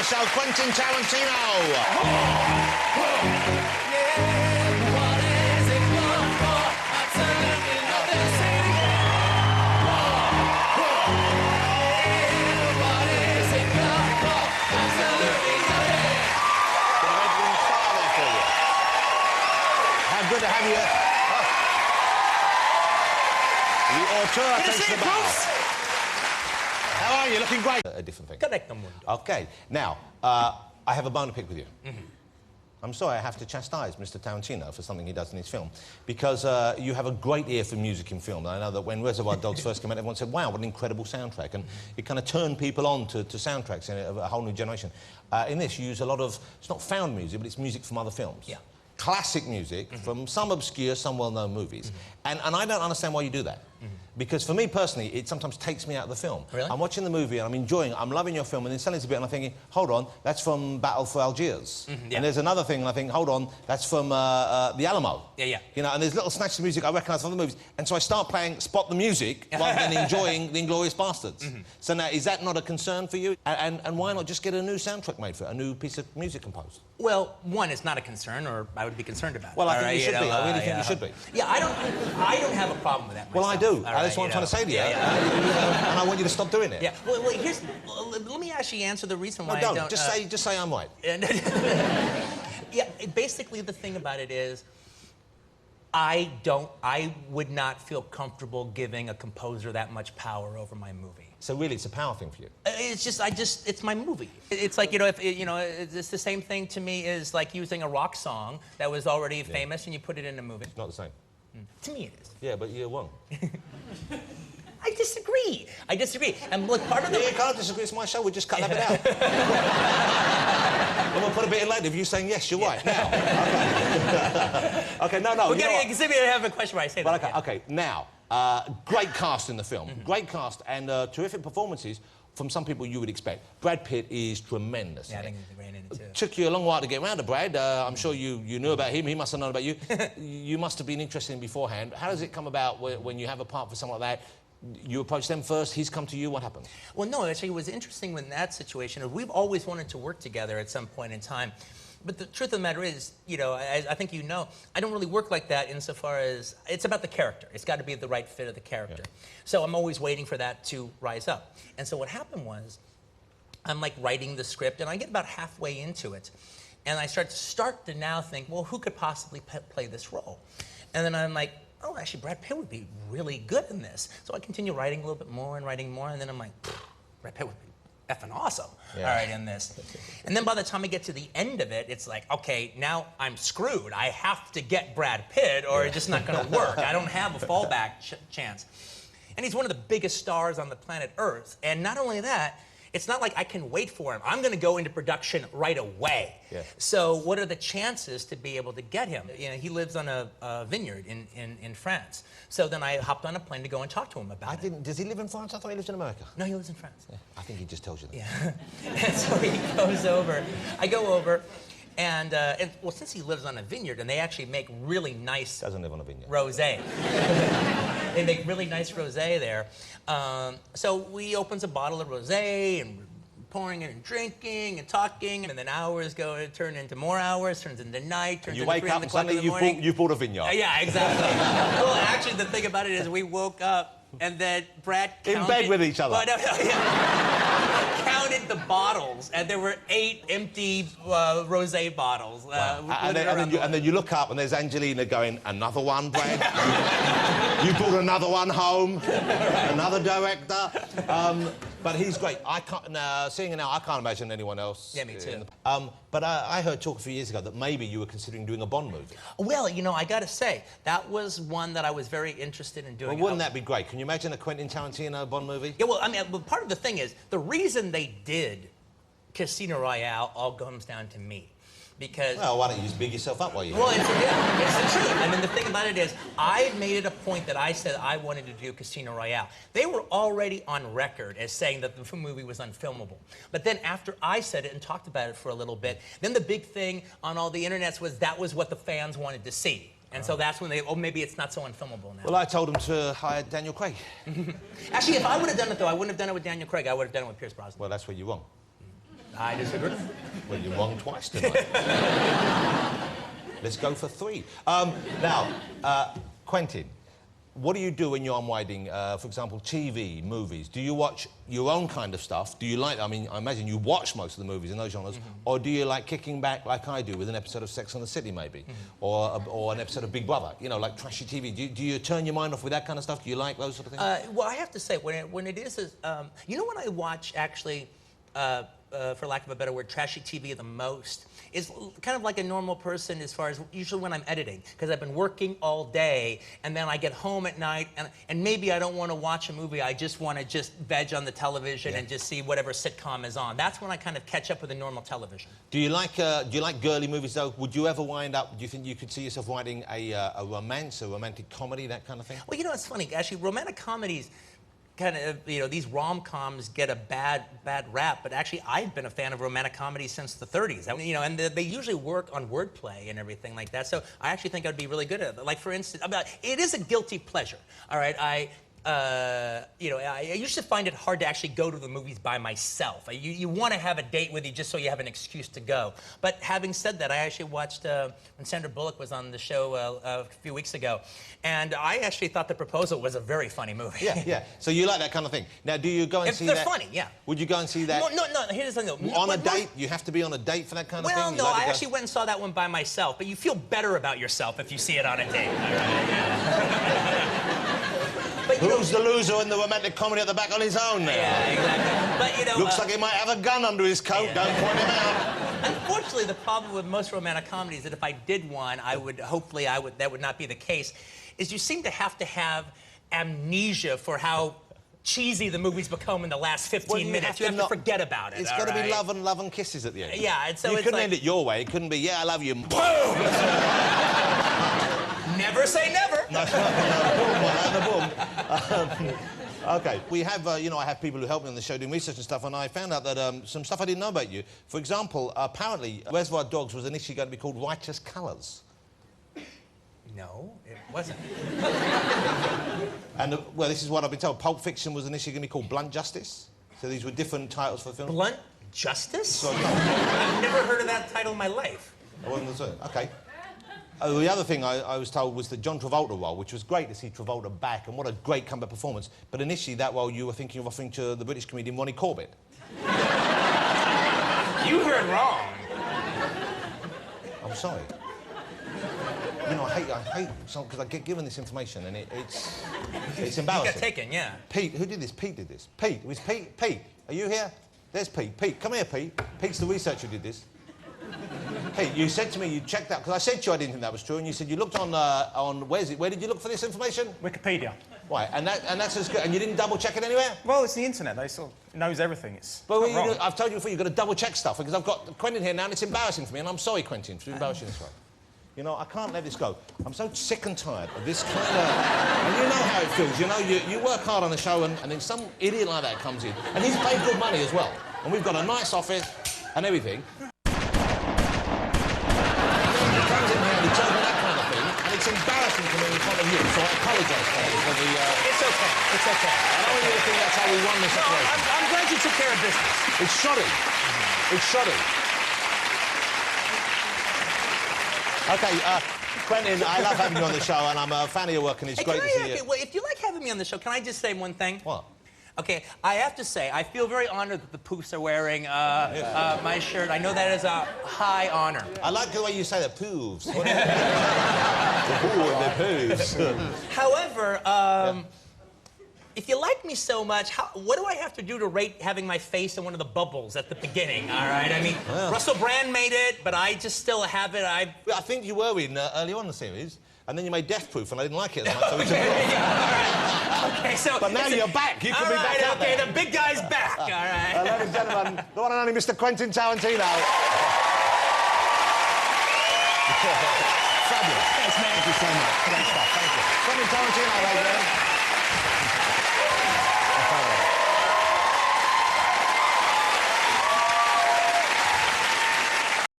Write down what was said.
the show, Quentin Tarantino. Good to have you. The auteur takes the bow. How are you? Looking great. A different thing. Correcto mundo. Okay. Now, I have a bone to pick with you. I'm sorry I have to chastise Mr. Tarantino for something he does in his film, because you have a great ear for music in film. I know that when Reservoir Dogs first came out, everyone said, wow, what an incredible soundtrack. And it kind of turned people on to soundtracks in a whole new generation. In this, you use a lot of, it's not found music, but it's music from other films. Yeah. Classic music from some obscure, some well-known movies. And I don't understand why you do that. Because for me personally, it sometimes takes me out of the film. Really? I'm watching the movie and I'm enjoying it, I'm loving your film, and then suddenly it's a bit and I'm thinking, hold on, that's from Battle for Algiers. Yeah. And there's another thing and I think, hold on, that's from The Alamo. Yeah. You know, and there's little snatches of music I recognise from other movies. And so I start playing Spot the Music rather than enjoying The Inglourious Bastards. So now, is that not a concern for you? And why not just get a new soundtrack made for it, a new piece of music composed? Well, one, it's not a concern, or I would be concerned about it. Well, I think you should be. I really think you should be. Yeah, I don't have a problem with that myself. Well, I do. Right, that's what I'm trying to say to you. And I want you to stop doing it. Yeah. Well, let me actually answer the reason why I don't. Just say I'm right. Yeah, basically the thing about it is, I would not feel comfortable giving a composer that much power over my movie. So really, it's a power thing for you. It's just, it's my movie. It's like, it's the same thing to me as like using a rock song that was already famous and you put it in a movie. It's not the same. To me, it is. Yeah, but you're wrong. I disagree. And look, part of the... Yeah, you can't disagree. It's my show. We'll just cut that bit out. And we'll put a bit in later of you saying, yes, you're right. Now. Okay, no. We're getting to have a question where I say that. Okay, now, great cast in the film. Great cast and terrific performances from some people you would expect. Brad Pitt is tremendous. Yeah, I think he's great in it, too. Took you a long while to get around to Brad. I'm sure you knew about him. He must have known about you. You must have been interested in him beforehand. How does it come about when you have a part for someone like that? You approach them first, he's come to you, what happened? Well, no, actually, it was interesting in that situation. We've always wanted to work together at some point in time. But the truth of the matter is, I think you know, I don't really work like that insofar as it's about the character. It's got to be the right fit of the character. Yeah. So I'm always waiting for that to rise up. And so what happened was, I'm like writing the script, and I get about halfway into it. And I start to now think, well, who could possibly play this role? And then I'm like, oh, actually, Brad Pitt would be really good in this. So I continue writing a little bit more, and then I'm like, Brad Pitt would be effing awesome, all right, in this. And then by the time I get to the end of it, it's like, okay, now I'm screwed. I have to get Brad Pitt, or it's just not going to work. I don't have a fallback chance. And he's one of the biggest stars on the planet Earth. And not only that, it's not like I can wait for him. I'm going to go into production right away. Yeah. So what are the chances to be able to get him? He lives on a vineyard in France. So then I hopped on a plane to go and talk to him about it. Does he live in France? I thought he lives in America. No, he lives in France. Yeah. I think he just tells you that. Yeah. And so he goes over. I go over. And well, since he lives on a vineyard, and they actually make really nice... Doesn't live on a vineyard. Rosé. They make really nice rosé there. So he opens a bottle of rosé, and we're pouring it and drinking and talking, and then hours turn into more hours, turns into night, turns into 3 o'clock in the morning. You wake up and suddenly you've bought a vineyard. Yeah, exactly. Well, actually, the thing about it is we woke up, and then Brad counted... In bed with each other. Well, counted the bottles, and there were 8 empty rosé bottles. Wow. And then you look up, and there's Angelina going, another one, Brad? You brought another one home? Another director? But he's great. Seeing it now, I can't imagine anyone else. Yeah, me too. But I heard talk a few years ago that maybe you were considering doing a Bond movie. Well, I got to say, that was one that I was very interested in doing. Well, wouldn't that be great? Can you imagine a Quentin Tarantino Bond movie? Yeah, well, I mean, part of the thing is, the reason they did Casino Royale all comes down to me. Because... Well, why don't you just big yourself up while you're Well, it's the truth. I mean, the thing about it is, I made it a point that I said I wanted to do Casino Royale. They were already on record as saying that the movie was unfilmable. But then after I said it and talked about it for a little bit, then the big thing on all the internets was that was what the fans wanted to see. And so that's when they, maybe it's not so unfilmable now. Well, I told them to hire Daniel Craig. Actually, if I would have done it, though, I wouldn't have done it with Daniel Craig. I would have done it with Pierce Brosnan. Well, that's where you're wrong. I disagree. Well, you're wrong twice tonight. Let's go for 3. Now, Quentin, what do you do when you're unwinding, for example, TV, movies? Do you watch your own kind of stuff? Do you like, I mean, I imagine you watch most of the movies in those genres, or do you like kicking back like I do with an episode of Sex and the City, maybe? Or an episode of Big Brother, you know, like trashy TV? Do you turn your mind off with that kind of stuff? Do you like those sort of things? Well, I have to say, when it is, you know, when I watch, actually, for lack of a better word, trashy TV the most, is kind of like a normal person as far as usually when I'm editing, because I've been working all day, and then I get home at night, and maybe I don't want to watch a movie, I just want to just veg on the television and just see whatever sitcom is on. That's when I kind of catch up with the normal television. Do you like girly movies, though? Would you ever wind up, do you think you could see yourself writing a romance, a romantic comedy, that kind of thing? Well, you know, it's funny, actually, romantic comedies, kind of, you know, these rom-coms get a bad rap, but actually I've been a fan of romantic comedies since the 30s. You know, and they usually work on wordplay and everything like that, so I actually think I'd be really good at it. Like, for instance, it is a guilty pleasure, all right? You know, I used to find it hard to actually go to the movies by myself. You want to have a date with you just so you have an excuse to go. But having said that, I actually watched when Sandra Bullock was on the show a few weeks ago, and I actually thought The Proposal was a very funny movie. Yeah, yeah. So you like that kind of thing. Now, do you go and see that? They're funny, yeah. Would you go and see that? No, here's the thing. On a date? You have to be on a date for that kind of thing? Well, no, I actually went and saw that one by myself, but you feel better about yourself if you see it on a date. All right, yeah. But, who's the loser in the romantic comedy at the back on his own there? Yeah, exactly. But, you know, looks like he might have a gun under his coat. Yeah. Don't point him out. Unfortunately, the problem with most romantic comedies is that if I did one, hopefully that would not be the case, is you seem to have amnesia for how cheesy the movies become in the last 15 minutes. You have to forget about it. It's got to be love and kisses at the end. Yeah, and so you it's couldn't like, end it your way. It couldn't be, yeah, I love you. Boom! Never say never. No, boom. Okay, we have, you know, I have people who help me on the show doing research and stuff, and I found out that some stuff I didn't know about you. For example, apparently, Reservoir Dogs was initially going to be called Righteous Colours. No, it wasn't. And, well, this is what I've been told. Pulp Fiction was initially going to be called Blunt Justice. So these were different titles for the film. Blunt Justice? So, no. I've never heard of that title in my life. I wasn't the okay. The other thing I was told was the John Travolta role, which was great to see Travolta back, and what a great comeback performance. But initially, that role you were thinking of offering to the British comedian Ronnie Corbett. You heard wrong. I'm sorry. You know, I hate because I get given this information, and it's embarrassing. You got taken, yeah. Pete, who did this? Pete did this. Pete, it was Pete. Pete, are you here? There's Pete. Pete, come here, Pete. Pete's the researcher who did this. Pete, you said to me you checked out, because I said to you I didn't think that was true, and you said you looked on where did you look for this information? Wikipedia. Right, and that's as good, and you didn't double check it anywhere? Well, it's the internet, they sort of knows everything. It's but not wrong. I've told you before, you've got to double check stuff, because I've got Quentin here now, and it's embarrassing for me, and I'm sorry, Quentin, for embarrassing this way. You know, I can't let this go. I'm so sick and tired of this kind of... And you know how it feels, you know, you work hard on the show, and then some idiot like that comes in, and he's paid good money as well, and we've got a nice office and everything. It's embarrassing to me in front of you, so I apologise for the... It's okay. It's okay. I don't want you to think that's how we won this situation. No, I'm glad you took care of business. It's shoddy. It's shoddy. Okay, Quentin, I love having you on the show, and I'm a fan of your work, and it's great to see you. Well, if you like having me on the show, can I just say one thing? What? Okay, I have to say, I feel very honored that the Poofs are wearing my shirt. I know that is a high honor. I like the way you say the Poofs. The Poofs. However, if you like me so much, what do I have to do to rate having my face in one of the bubbles at the beginning, all right? I mean, Russell Brand made it, but I just still have it. I think you were in early on in the series, and then you made Death Proof, and I didn't like it as much, so we took it off. Yeah, all right. Okay, so... But now you're back. You can be back out there. Okay, the big guy's back, all right. Ladies and gentlemen, the one and only Mr. Quentin Tarantino. Fabulous. Thanks, man. Thank you so much. Great stuff. Thank you. Quentin Tarantino, ladies and gentlemen.